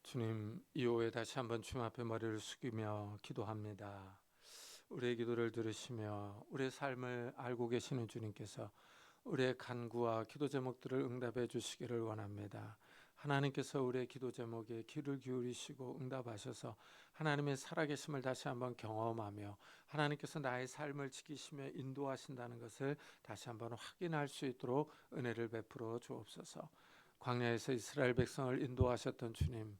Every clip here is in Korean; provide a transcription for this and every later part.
주님, 이 오후에 다시 한번 주님 앞에 머리를 숙이며 기도합니다. 우리의 기도를 들으시며 우리의 삶을 알고 계시는 주님께서 우리의 간구와 기도 제목들을 응답해 주시기를 원합니다. 하나님께서 우리의 기도 제목에 귀를 기울이시고 응답하셔서 하나님의 살아계심을 다시 한번 경험하며 하나님께서 나의 삶을 지키시며 인도하신다는 것을 다시 한번 확인할 수 있도록 은혜를 베풀어 주옵소서. 광야에서 이스라엘 백성을 인도하셨던 주님,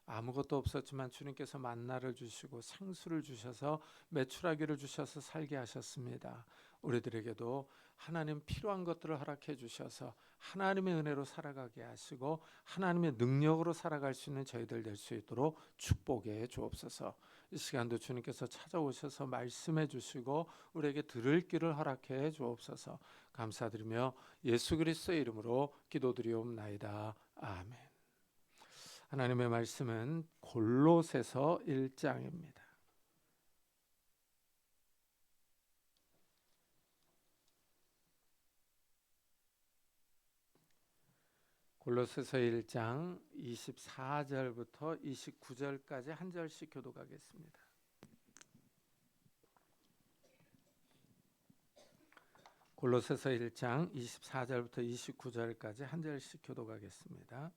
아무것도 없었지만 주님께서 만나를 주시고 생수를 주셔서 메추라기를 주셔서 살게 하셨습니다. 우리들에게도 하나님 필요한 것들을 허락해 주셔서 하나님의 은혜로 살아가게 하시고 하나님의 능력으로 살아갈 수 있는 저희들 될 수 있도록 축복해 주옵소서. 이 시간도 주님께서 찾아오셔서 말씀해 주시고 우리에게 들을 길을 허락해 주옵소서. 감사드리며 예수 그리스도의 이름으로 기도드리옵나이다. 아멘. 하나님의 말씀은 골로새서 1장입니다. 골로새서 1장 24절부터 29절까지 한 절씩 교독하겠습니다. 골로새서 1장 24절부터 29절까지 한 절씩 교독하겠습니다.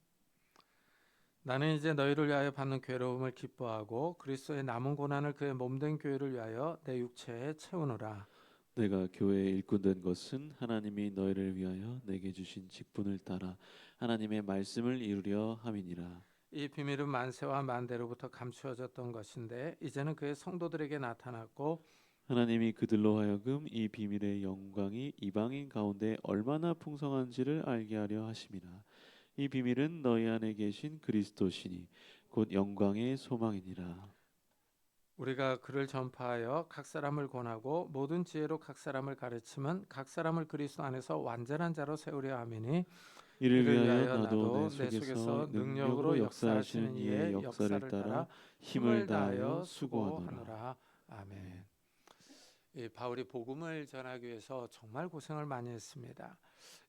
나는 이제 너희를 위하여 받는 괴로움을 기뻐하고 그리스도의 남은 고난을 그의 몸된 교회를 위하여 내 육체에 채우노라. 내가 교회의 일꾼 된 것은 하나님이 너희를 위하여 내게 주신 직분을 따라 하나님의 말씀을 이루려 함이니라. 이 비밀은 만세와 만대로부터 감추어졌던 것인데 이제는 그의 성도들에게 나타났고 하나님이 그들로 하여금 이 비밀의 영광이 이방인 가운데 얼마나 풍성한지를 알게 하려 하심이라. 이 비밀은 너희 안에 계신 그리스도시니 곧 영광의 소망이니라. 우리가 그를 전파하여 각 사람을 권하고 모든 지혜로 각 사람을 가르치면 각 사람을 그리스도 안에서 완전한 자로 세우려 함이니 이를 이를 위하여 위하여 나도 내 나도 내 속에서 속에서 능력으로 능력으로 역사하시는 역사하시는 이의 이의 역사를 역사를 따라 따라 힘을 힘을 다하여 다하여 수고하노라. 수고하노라. 아멘. 이 바울이 복음을 전하기 위해서 정말 고생을 많이 했습니다.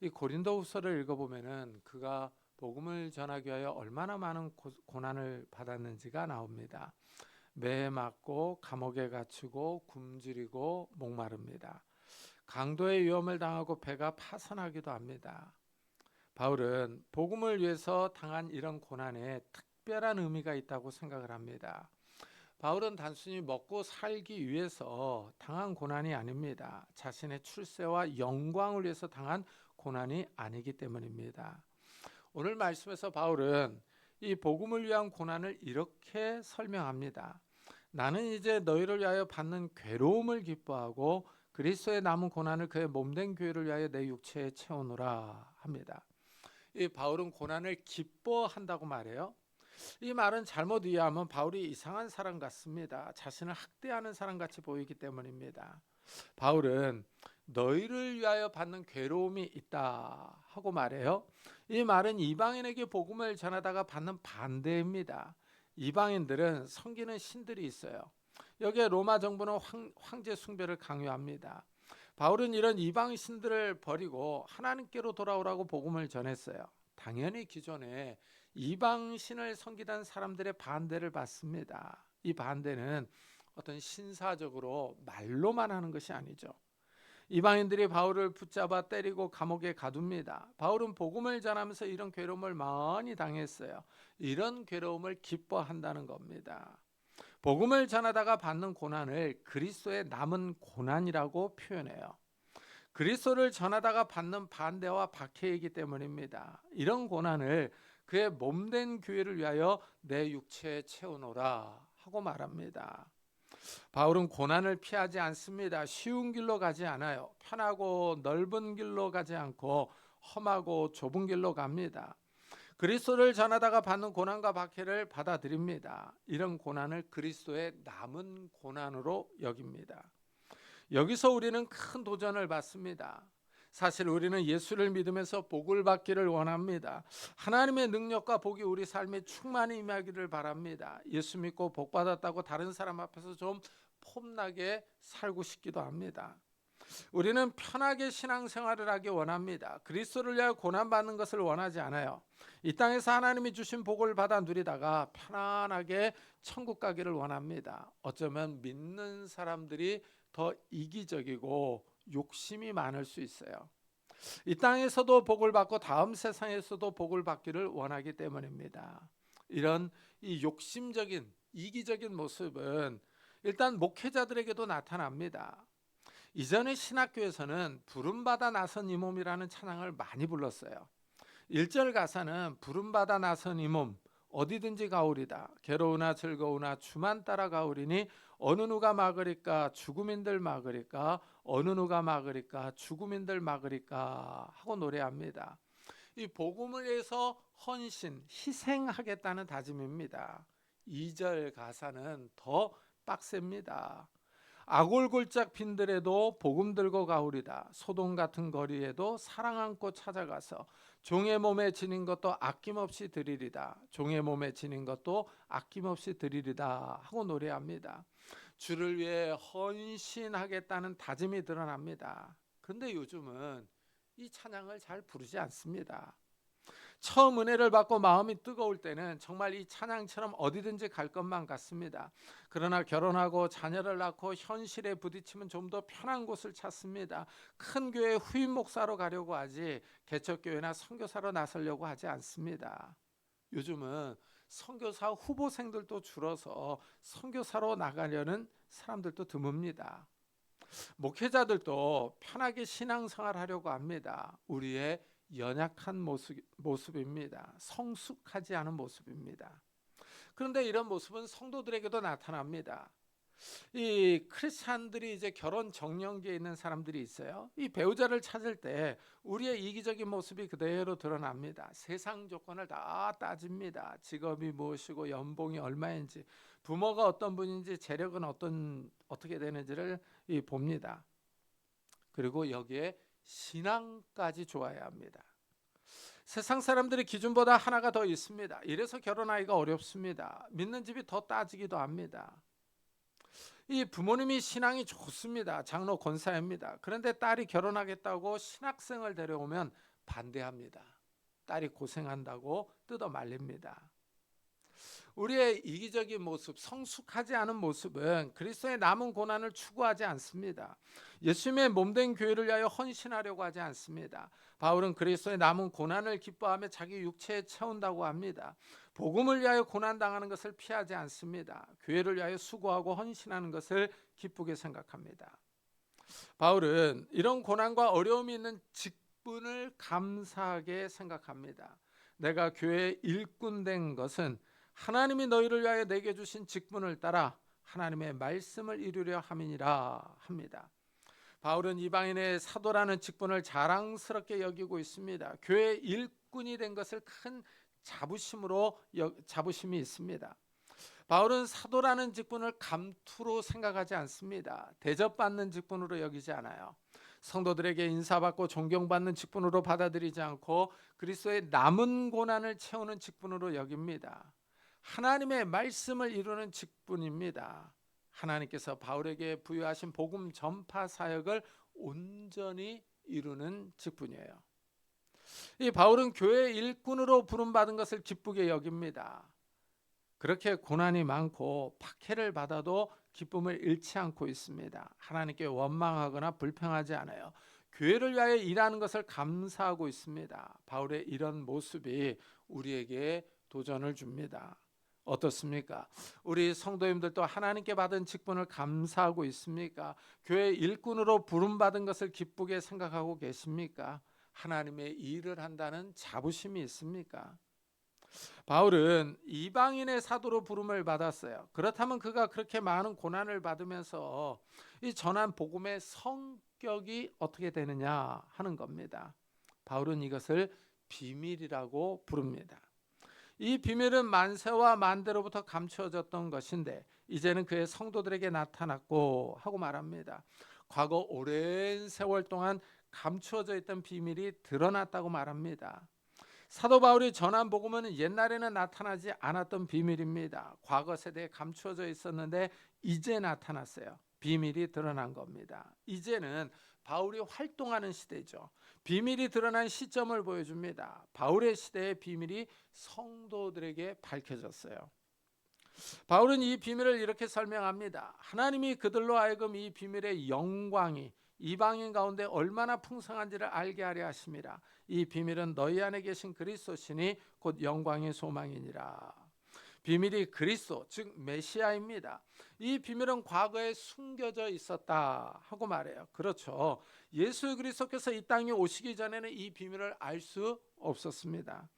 이 고린도후서를 읽어보면은 그가 복음을 전하기 위하여 얼마나 많은 고난을 받았는지가 나옵니다. 매에 맞고 감옥에 갇히고 굶주리고 목마릅니다. 강도의 위험을 당하고 배가 파산하기도 합니다. 바울은 복음을 위해서 당한 이런 고난에 특별한 의미가 있다고 생각을 합니다. 바울은 단순히 먹고 살기 위해서 당한 고난이 아닙니다. 자신의 출세와 영광을 위해서 당한 고난이 아니기 때문입니다. 오늘 말씀에서 바울은 이 복음을 위한 고난을 이렇게 설명합니다. 나는 이제 너희를 위하여 받는 괴로움을 기뻐하고 그리스도의 남은 고난을 그의 몸된 교회를 위하여 내 육체에 채우노라 합니다. 이 바울은 고난을 기뻐한다고 말해요. 이 말은 잘못 이해하면 바울이 이상한 사람 같습니다. 자신을 학대하는 사람 같이 보이기 때문입니다. 바울은 너희를 위하여 받는 괴로움이 있다 하고 말해요. 이 말은 이방인에게 복음을 전하다가 받는 반대입니다. 이방인들은 섬기는 신들이 있어요. 여기에 로마 정부는 황제 숭배를 강요합니다. 바울은 이런 이방 신들을 버리고 하나님께로 돌아오라고 복음을 전했어요. 당연히 기존에 이방 신을 섬기던 사람들의 반대를 받습니다. 이 반대는 어떤 신사적으로 말로만 하는 것이 아니죠. 이방인들이 바울을 붙잡아 때리고 감옥에 가둡니다. 바울은 복음을 전하면서 이런 괴로움을 많이 당했어요. 이런 괴로움을 기뻐한다는 겁니다. 복음을 전하다가 받는 고난을 그리스도의 남은 고난이라고 표현해요. 그리스도를 전하다가 받는 반대와 박해이기 때문입니다. 이런 고난을 그의 몸된 교회를 위하여 내 육체에 채우노라 하고 말합니다. 바울은 고난을 피하지 않습니다. 쉬운 길로 가지 않아요. 편하고 넓은 길로 가지 않고 험하고 좁은 길로 갑니다. 그리스도를 전하다가 받는 고난과 박해를 받아들입니다. 이런 고난을 그리스도의 남은 고난으로 여깁니다. 여기서 우리는 큰 도전을 받습니다. 사실 우리는 예수를 믿으면서 복을 받기를 원합니다. 하나님의 능력과 복이 우리 삶에 충만히 임하기를 바랍니다. 예수 믿고 복 받았다고 다른 사람 앞에서 좀 폼나게 살고 싶기도 합니다. 우리는 편하게 신앙생활을 하기 원합니다. 그리스도를 위하여 고난받는 것을 원하지 않아요. 이 땅에서 하나님이 주신 복을 받아 누리다가 편안하게 천국 가기를 원합니다. 어쩌면 믿는 사람들이 더 이기적이고 욕심이 많을 수 있어요. 이 땅에서도 복을 받고 다음 세상에서도 복을 받기를 원하기 때문입니다. 이런 이 욕심적인 이기적인 모습은 일단 목회자들에게도 나타납니다. 이전의 신학교에서는 부름받아 나선 이 몸이라는 찬양을 많이 불렀어요. 1절 가사는 부름받아 나선 이 몸 어디든지 가오리다. 괴로우나 즐거우나 주만 따라 가오리니 어느 누가 막으리까 죽음인들 막으리까 어느 누가 막으리까 죽음인들 막으리까 하고 노래합니다. 이 복음을 위해서 헌신, 희생하겠다는 다짐입니다. 2절 가사는 더 빡셉니다. 아골골짝 빈들에도 복음 들고 가오리다. 소돔 같은 거리에도 사랑 안고 찾아가서 종의 몸에 지닌 것도 아낌없이 드리리다. 종의 몸에 지닌 것도 아낌없이 드리리다 하고 노래합니다. 주를 위해 헌신하겠다는 다짐이 드러납니다. 그런데 요즘은 이 찬양을 잘 부르지 않습니다. 처음 은혜를 받고 마음이 뜨거울 때는 정말 이 찬양처럼 어디든지 갈 것만 같습니다. 그러나 결혼하고 자녀를 낳고 현실에 부딪히면 좀 더 편한 곳을 찾습니다. 큰 교회 후임 목사로 가려고 하지 개척교회나 선교사로 나서려고 하지 않습니다. 요즘은 선교사 후보생들도 줄어서 선교사로 나가려는 사람들도 드뭅니다. 목회자들도 편하게 신앙생활 하려고 합니다. 우리의 연약한 모습입니다. 성숙하지 않은 모습입니다. 그런데 이런 모습은 성도들에게도 나타납니다. 이 크리스찬들이 이제 결혼 정년기에 있는 사람들이 있어요. 이 배우자를 찾을 때 우리의 이기적인 모습이 그대로 드러납니다. 세상 조건을 다 따집니다. 직업이 무엇이고 연봉이 얼마인지, 부모가 어떤 분인지, 재력은 어떻게 되는지를 봅니다. 그리고 여기에 신앙까지 좋아야 합니다. 세상 사람들의 기준보다 하나가 더 있습니다. 이래서 결혼하기가 어렵습니다. 믿는 집이 더 따지기도 합니다. 이 부모님이 신앙이 좋습니다. 장로 권사입니다. 그런데 딸이 결혼하겠다고 신학생을 데려오면 반대합니다. 딸이 고생한다고 뜯어 말립니다. 우리의 이기적인 모습, 성숙하지 않은 모습은 그리스도의 남은 고난을 추구하지 않습니다. 예수님의 몸된 교회를 위하여 헌신하려고 하지 않습니다. 바울은 그리스도의 남은 고난을 기뻐하며 자기 육체에 채운다고 합니다. 복음을 위하여 고난당하는 것을 피하지 않습니다. 교회를 위하여 수고하고 헌신하는 것을 기쁘게 생각합니다. 바울은 이런 고난과 어려움이 있는 직분을 감사하게 생각합니다. 내가 교회의 일꾼 된 것은 하나님이 너희를 위하여 내게 주신 직분을 따라 하나님의 말씀을 이루려 함이니라 합니다. 바울은 이방인의 사도라는 직분을 자랑스럽게 여기고 있습니다. 교회 일꾼이 된 것을 큰 자부심이 있습니다. 바울은 사도라는 직분을 감투로 생각하지 않습니다. 대접받는 직분으로 여기지 않아요. 성도들에게 인사받고 존경받는 직분으로 받아들이지 않고 그리스도의 남은 고난을 채우는 직분으로 여깁니다. 하나님의 말씀을 이루는 직분입니다. 하나님께서 바울에게 부여하신 복음 전파 사역을 온전히 이루는 직분이에요. 이 바울은 교회 일꾼으로 부름받은 것을 기쁘게 여깁니다. 그렇게 고난이 많고 박해를 받아도 기쁨을 잃지 않고 있습니다. 하나님께 원망하거나 불평하지 않아요. 교회를 위하여 일하는 것을 감사하고 있습니다. 바울의 이런 모습이 우리에게 도전을 줍니다. 어떻습니까? 우리 성도님들도 하나님께 받은 직분을 감사하고 있습니까? 교회 일꾼으로 부름받은 것을 기쁘게 생각하고 계십니까? 하나님의 일을 한다는 자부심이 있습니까? 바울은 이방인의 사도로 부름을 받았어요. 그렇다면 그가 그렇게 많은 고난을 받으면서 이 전한 복음의 성격이 어떻게 되느냐 하는 겁니다. 바울은 이것을 비밀이라고 부릅니다. 이 비밀은 만세와 만대로부터 감추어졌던 것인데 이제는 그의 성도들에게 나타났고 하고 말합니다. 과거 오랜 세월 동안 감추어져 있던 비밀이 드러났다고 말합니다. 사도 바울이 전한 복음은 옛날에는 나타나지 않았던 비밀입니다. 과거 세대에 감추어져 있었는데 이제 나타났어요. 비밀이 드러난 겁니다. 이제는 바울이 활동하는 시대죠. 비밀이 드러난 시점을 보여줍니다. 바울의 시대의 비밀이 성도들에게 밝혀졌어요. 바울은 이 비밀을 이렇게 설명합니다. 하나님이 그들로 하여금 이 비밀의 영광이 이방인 가운데 얼마나 풍성한지를 알게 하려 하심이라. 이 비밀은 너희 안에 계신 그리스도시니 곧 영광의 소망이니라. 비밀이 그리스도, 즉 메시아입니다. 이 비밀은 과거에 숨겨져 있었다 하고 말해요. 그렇죠. 예수 그리스도께서 이 땅에 오시기 전에는 이 비밀을 알 수 없었습니다.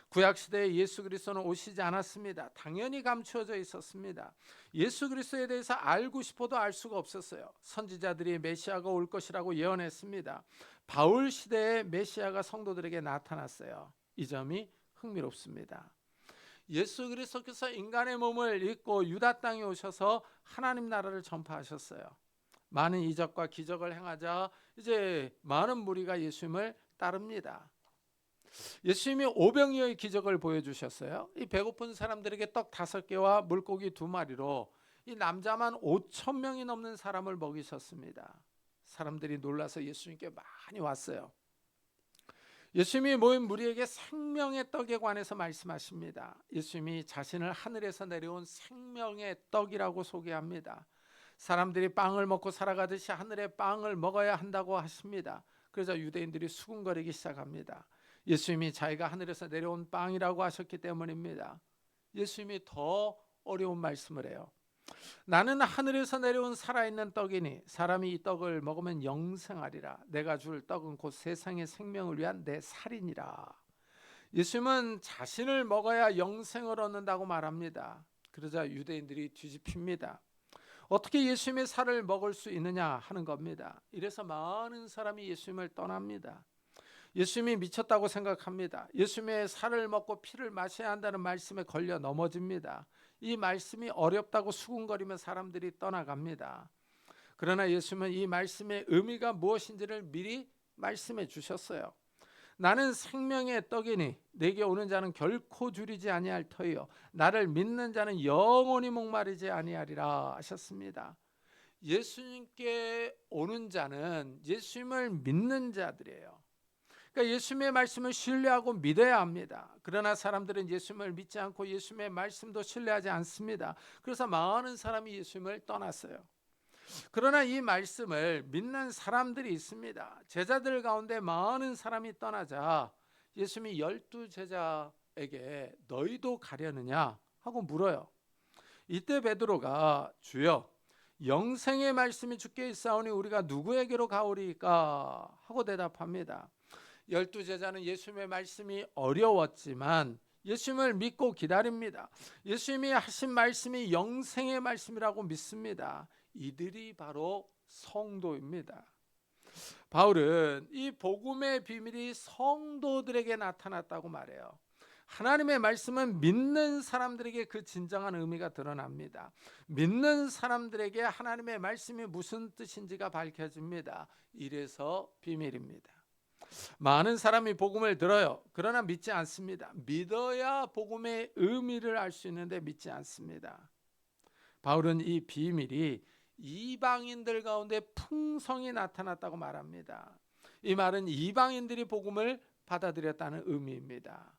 구약시대에 예수 그리스도는 오시지 않았습니다. 당연히 감추어져 있었습니다. 예수 그리스도에 대해서 알고 싶어도 알 수가 없었어요. 선지자들이 메시아가 올 것이라고 예언했습니다. 바울 시대에 메시아가 성도들에게 나타났어요. 이 점이 흥미롭습니다. 예수 그리스도께서 인간의 몸을 입고 유다 땅에 오셔서 하나님 나라를 전파하셨어요. 많은 이적과 기적을 행하자 이제 많은 무리가 예수님을 따릅니다. 예수님이 오병이어의 기적을 보여주셨어요. 이 배고픈 사람들에게 떡 5개와 물고기 2마리로 이 남자만 5천 명이 넘는 사람을 먹이셨습니다. 사람들이 놀라서 예수님께 많이 왔어요. 예수님이 모인 무리에게 생명의 떡에 관해서 말씀하십니다. 예수님이 자신을 하늘에서 내려온 생명의 떡이라고 소개합니다. 사람들이 빵을 먹고 살아가듯이 하늘의 빵을 먹어야 한다고 하십니다. 그래서 유대인들이 수군거리기 시작합니다. 예수님이 자기가 하늘에서 내려온 빵이라고 하셨기 때문입니다. 예수님이 더 어려운 말씀을 해요. 나는 하늘에서 내려온 살아있는 떡이니 사람이 이 떡을 먹으면 영생하리라. 내가 줄 떡은 곧 세상의 생명을 위한 내 살이니라. 예수님은 자신을 먹어야 영생을 얻는다고 말합니다. 그러자 유대인들이 뒤집힙니다. 어떻게 예수님의 살을 먹을 수 있느냐 하는 겁니다. 이래서 많은 사람이 예수님을 떠납니다. 예수님이 미쳤다고 생각합니다. 예수님의 살을 먹고 피를 마셔야 한다는 말씀에 걸려 넘어집니다. 이 말씀이 어렵다고 수군거리며 사람들이 떠나갑니다. 그러나 예수님은 이 말씀의 의미가 무엇인지를 미리 말씀해 주셨어요. 나는 생명의 떡이니 내게 오는 자는 결코 줄이지 아니할 터이요 나를 믿는 자는 영원히 목마르지 아니하리라 하셨습니다. 예수님께 오는 자는 예수님을 믿는 자들이에요. 그러니까 예수님의 말씀을 신뢰하고 믿어야 합니다. 그러나 사람들은 예수님을 믿지 않고 예수님의 말씀도 신뢰하지 않습니다. 그래서 많은 사람이 예수님을 떠났어요. 그러나 이 말씀을 믿는 사람들이 있습니다. 제자들 가운데 많은 사람이 떠나자 예수님이 12제자에게 너희도 가려느냐 하고 물어요. 이때 베드로가 주여 영생의 말씀이 주께 있사오니 우리가 누구에게로 가오리까 하고 대답합니다. 12제자는 예수님의 말씀이 어려웠지만 예수님을 믿고 기다립니다. 예수님이 하신 말씀이 영생의 말씀이라고 믿습니다. 이들이 바로 성도입니다. 바울은 이 복음의 비밀이 성도들에게 나타났다고 말해요. 하나님의 말씀은 믿는 사람들에게 그 진정한 의미가 드러납니다. 믿는 사람들에게 하나님의 말씀이 무슨 뜻인지가 밝혀집니다. 이래서 비밀입니다. 많은 사람이 복음을 들어요. 그러나 믿지 않습니다. 믿어야 복음의 의미를 알 수 있는데 믿지 않습니다. 바울은 이 비밀이 이방인들 가운데 풍성히 나타났다고 말합니다. 이 말은 이방인들이 복음을 받아들였다는 의미입니다.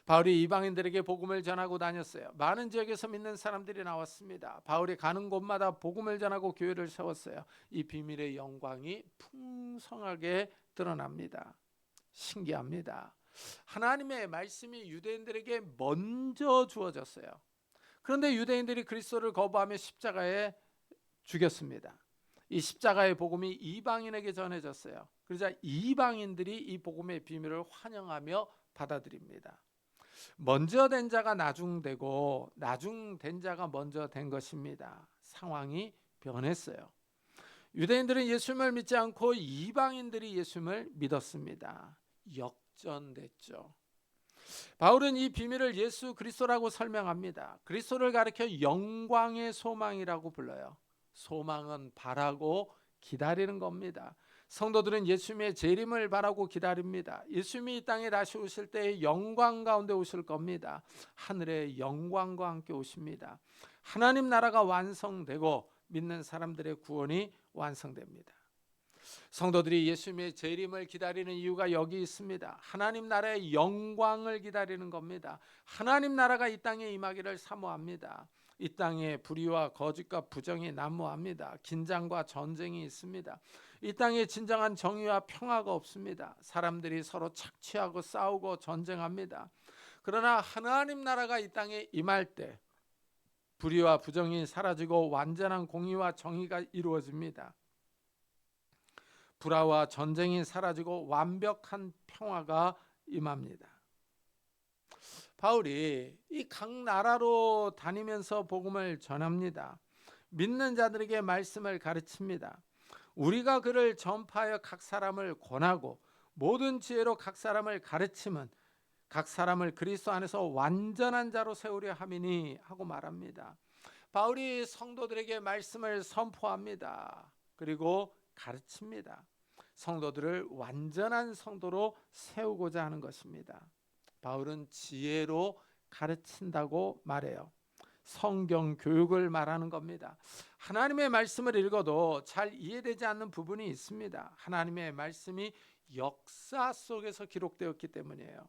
바울이 이방인들에게 복음을 전하고 다녔어요. 많은 지역에서 믿는 사람들이 나왔습니다. 바울이 가는 곳마다 복음을 전하고 교회를 세웠어요. 이 비밀의 영광이 풍성하게 드러납니다. 신기합니다. 하나님의 말씀이 유대인들에게 먼저 주어졌어요. 그런데 유대인들이 그리스도를 거부하며 십자가에 죽였습니다. 이 십자가의 복음이 이방인에게 전해졌어요. 그러자 이방인들이 이 복음의 비밀을 환영하며 받아들입니다. 먼저 된 자가 나중되고 나중된 자가 먼저 된 것입니다. 상황이 변했어요. 유대인들은 예수님을 믿지 않고 이방인들이 예수님을 믿었습니다. 역전됐죠. 바울은 이 비밀을 예수 그리스도라고 설명합니다. 그리스도를 가리켜 영광의 소망이라고 불러요. 소망은 바라고 기다리는 겁니다. 성도들은 예수님의 재림을 바라고 기다립니다. 예수님이 이 땅에 다시 오실 때의 영광 가운데 오실 겁니다. 하늘의 영광과 함께 오십니다. 하나님 나라가 완성되고 믿는 사람들의 구원이 완성됩니다. 성도들이 예수님의 재림을 기다리는 이유가 여기 있습니다. 하나님 나라의 영광을 기다리는 겁니다. 하나님 나라가 이 땅에 임하기를 사모합니다. 이 땅에 불의와 거짓과 부정이 난무합니다. 긴장과 전쟁이 있습니다. 이 땅에 진정한 정의와 평화가 없습니다. 사람들이 서로 착취하고 싸우고 전쟁합니다. 그러나 하나님 나라가 이 땅에 임할 때 불의와 부정이 사라지고 완전한 공의와 정의가 이루어집니다. 불화와 전쟁이 사라지고 완벽한 평화가 임합니다. 바울이 이 각 나라로 다니면서 복음을 전합니다. 믿는 자들에게 말씀을 가르칩니다. 우리가 그를 전파하여 각 사람을 권하고 모든 지혜로 각 사람을 가르치면 각 사람을 그리스도 안에서 완전한 자로 세우려 함이니 하고 말합니다. 바울이 성도들에게 말씀을 선포합니다. 그리고 가르칩니다. 성도들을 완전한 성도로 세우고자 하는 것입니다. 바울은 지혜로 가르친다고 말해요. 성경 교육을 말하는 겁니다. 하나님의 말씀을 읽어도 잘 이해되지 않는 부분이 있습니다. 하나님의 말씀이 역사 속에서 기록되었기 때문이에요.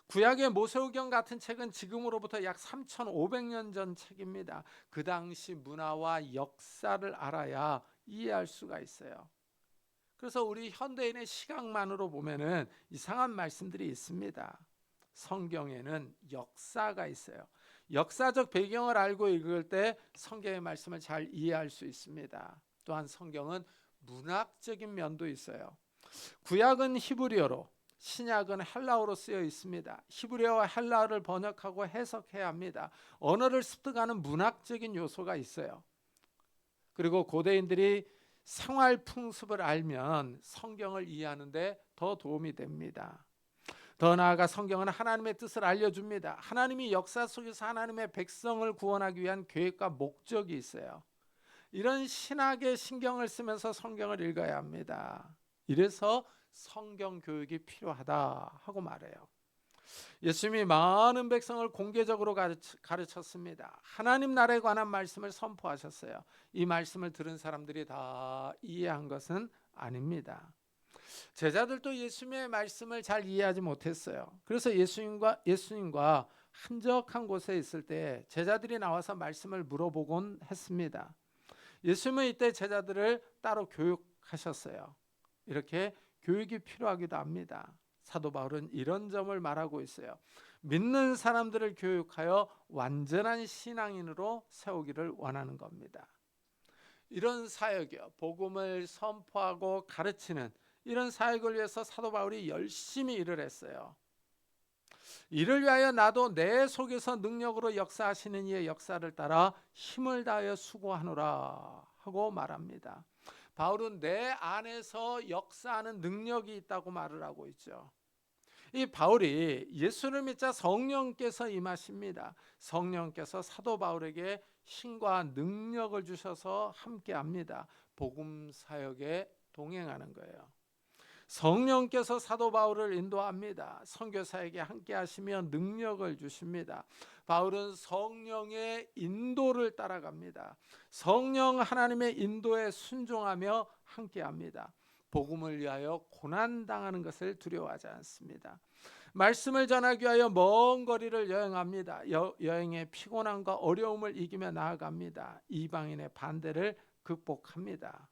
구약의 모세오경 같은 책은 지금으로부터 약 3,500년 전 책입니다. 그 당시 문화와 역사를 알아야 이해할 수가 있어요. 그래서 우리 현대인의 시각만으로 보면은 이상한 말씀들이 있습니다. 성경에는 역사가 있어요. 역사적 배경을 알고 읽을 때 성경의 말씀을 잘 이해할 수 있습니다. 또한 성경은 문학적인 면도 있어요. 구약은 히브리어로, 신약은 헬라어로 쓰여 있습니다. 히브리어와 헬라어를 번역하고 해석해야 합니다. 언어를 습득하는 문학적인 요소가 있어요. 그리고 고대인들이 생활 풍습을 알면 성경을 이해하는 데 더 도움이 됩니다. 더 나아가 성경은 하나님의 뜻을 알려줍니다. 하나님이 역사 속에서 하나님의 백성을 구원하기 위한 계획과 목적이 있어요. 이런 신학에 신경을 쓰면서 성경을 읽어야 합니다. 이래서 성경 교육이 필요하다 하고 말해요. 예수님이 많은 백성을 공개적으로 가르쳤습니다. 하나님 나라에 관한 말씀을 선포하셨어요. 이 말씀을 들은 사람들이 다 이해한 것은 아닙니다. 제자들도 예수님의 말씀을 잘 이해하지 못했어요. 그래서 예수님과 한적한 곳에 있을 때 제자들이 나와서 말씀을 물어보곤 했습니다. 예수님은 이때 제자들을 따로 교육하셨어요. 이렇게 교육이 필요하기도 합니다. 사도 바울은 이런 점을 말하고 있어요. 믿는 사람들을 교육하여 완전한 신앙인으로 세우기를 원하는 겁니다. 이런 사역이요, 복음을 선포하고 가르치는 이런 사역을 위해서 사도 바울이 열심히 일을 했어요. 이를 위하여 나도 내 속에서 능력으로 역사하시는 이의 역사를 따라 힘을 다하여 수고하노라 하고 말합니다. 바울은 내 안에서 역사하는 능력이 있다고 말을 하고 있죠. 이 바울이 예수를 믿자 성령께서 임하십니다. 성령께서 사도 바울에게 힘과 능력을 주셔서 함께합니다. 복음 사역에 동행하는 거예요. 성령께서 사도 바울을 인도합니다. 선교사에게 함께 하시며 능력을 주십니다. 바울은 성령의 인도를 따라갑니다. 성령 하나님의 인도에 순종하며 함께합니다. 복음을 위하여 고난당하는 것을 두려워하지 않습니다. 말씀을 전하기 위하여 먼 거리를 여행합니다. 여행의 피곤함과 어려움을 이기며 나아갑니다. 이방인의 반대를 극복합니다.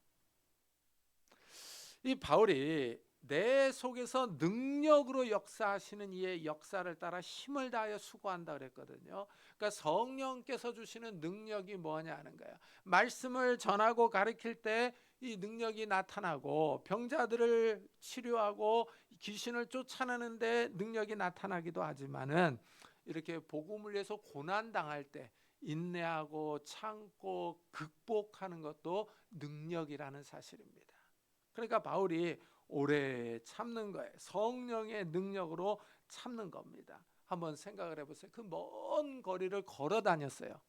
이 바울이 내 속에서 능력으로 역사하시는 이의 역사를 따라 힘을 다하여 수고한다 그랬거든요. 그러니까 성령께서 주시는 능력이 뭐냐는 거예요. 말씀을 전하고 가르칠 때 이 능력이 나타나고 병자들을 치료하고 귀신을 쫓아내는데 능력이 나타나기도 하지만은 이렇게 복음을 위해서 고난 당할 때 인내하고 참고 극복하는 것도 능력이라는 사실입니다. 그러니까 바울이 오래 참는 거예요. 성령의 능력으로 참는 겁니다. 한번 생각을 해보세요. 그 먼 거리를 걸어 다녔어요.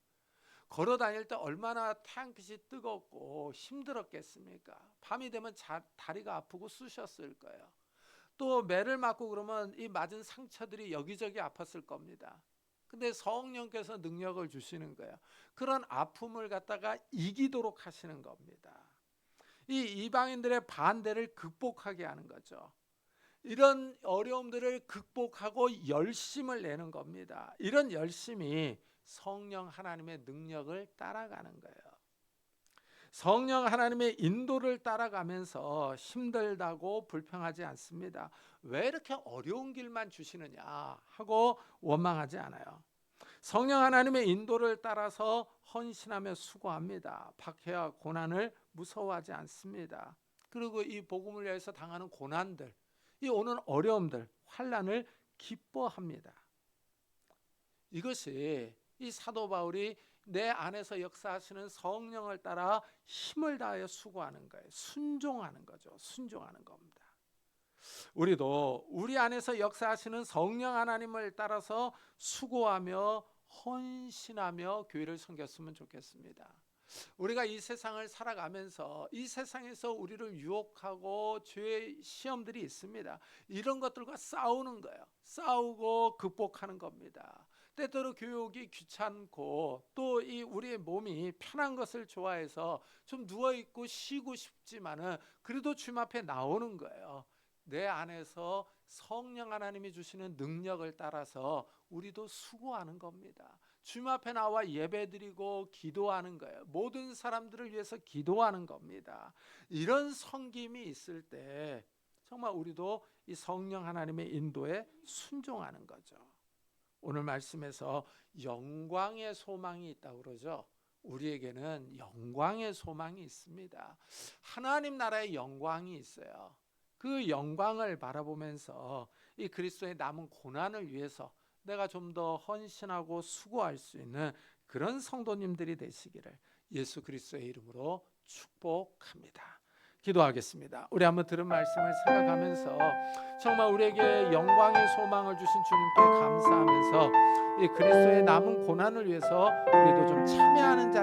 걸어 다닐 때 얼마나 태양빛이 뜨겁고 힘들었겠습니까? 밤이 되면 다리가 아프고 쑤셨을 거예요. 또 매를 맞고 그러면 이 맞은 상처들이 여기저기 아팠을 겁니다. 근데 성령께서 능력을 주시는 거예요. 그런 아픔을 갖다가 이기도록 하시는 겁니다. 이 이방인들의 반대를 극복하게 하는 거죠. 이런 어려움들을 극복하고 열심을 내는 겁니다. 이런 열심이 성령 하나님의 능력을 따라가는 거예요. 성령 하나님의 인도를 따라가면서 힘들다고 불평하지 않습니다. 왜 이렇게 어려운 길만 주시느냐 하고 원망하지 않아요. 성령 하나님의 인도를 따라서 헌신하며 수고합니다. 박해와 고난을 무서워하지 않습니다. 그리고 이 복음을 위해서 당하는 고난들, 이 오는 어려움들, 환난을 기뻐합니다. 이것이 이 사도 바울이 내 안에서 역사하시는 성령을 따라 힘을 다하여 수고하는 거예요. 순종하는 거죠. 순종하는 겁니다. 우리도 우리 안에서 역사하시는 성령 하나님을 따라서 수고하며 헌신하며 교회를 섬겼으면 좋겠습니다. 우리가 이 세상을 살아가면서 이 세상에서 우리를 유혹하고 죄의 시험들이 있습니다. 이런 것들과 싸우는 거예요. 싸우고 극복하는 겁니다. 때때로 교육이 귀찮고 또 이 우리의 몸이 편한 것을 좋아해서 좀 누워있고 쉬고 싶지만은 그래도 주님 앞에 나오는 거예요. 내 안에서 성령 하나님이 주시는 능력을 따라서 우리도 수고하는 겁니다. 주님 앞에 나와 예배드리고 기도하는 거예요. 모든 사람들을 위해서 기도하는 겁니다. 이런 섬김이 있을 때 정말 우리도 이 성령 하나님의 인도에 순종하는 거죠. 오늘 말씀에서 영광의 소망이 있다고 그러죠. 우리에게는 영광의 소망이 있습니다. 하나님 나라의 영광이 있어요. 그 영광을 바라보면서 이 그리스도의 남은 고난을 위해서 내가 좀 더 헌신하고 수고할 수 있는 그런 성도님들이 되시기를 예수 그리스도의 이름으로 축복합니다. 기도하겠습니다. 우리 한번 들은 말씀을 생각하면서 정말 우리에게 영광의 소망을 주신 주님께 감사하면서 이 그리스도의 남은 고난을 위해서 우리도 좀 참여하는 자